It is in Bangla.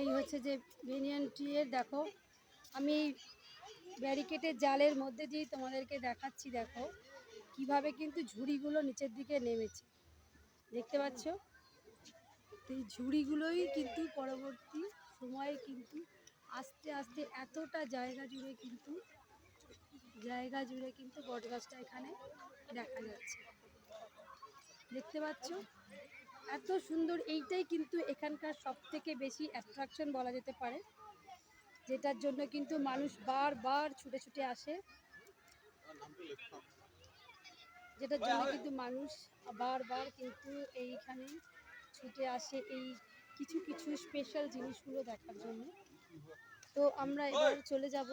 এই হচ্ছে যে বেনিয়ান ট্রিয়ের দেখো, আমি ব্যারিকেডের জালের মধ্যে দিয়ে তোমাদেরকে দেখাচ্ছি। দেখো কিভাবে কিন্তু ঝুড়িগুলো নিচের দিকে নেমেছে, দেখতে পাচ্ছ? এই ঝুড়িগুলোই কিন্তু পরবর্তী সময়ে কিন্তু আস্তে আস্তে এতটা জায়গা জুড়ে কিন্তু বটগাছটা এখানে দেখা যাচ্ছে, দেখতে পাচ্ছ? এত সুন্দর, এইটাই কিন্তু এখানকার সব থেকে বেশি অ্যাট্রাকশন বলা যেতে পারে, যেটার জন্য কিন্তু মানুষ বারবার ছুটে ছুটে আসে, যেটার জন্য কিন্তু মানুষ বারবার কিন্তু এইখানে ছুটে আসে এই কিছু কিছু স্পেশাল জিনিসগুলো দেখার জন্য। তো আমরা এবার চলে যাব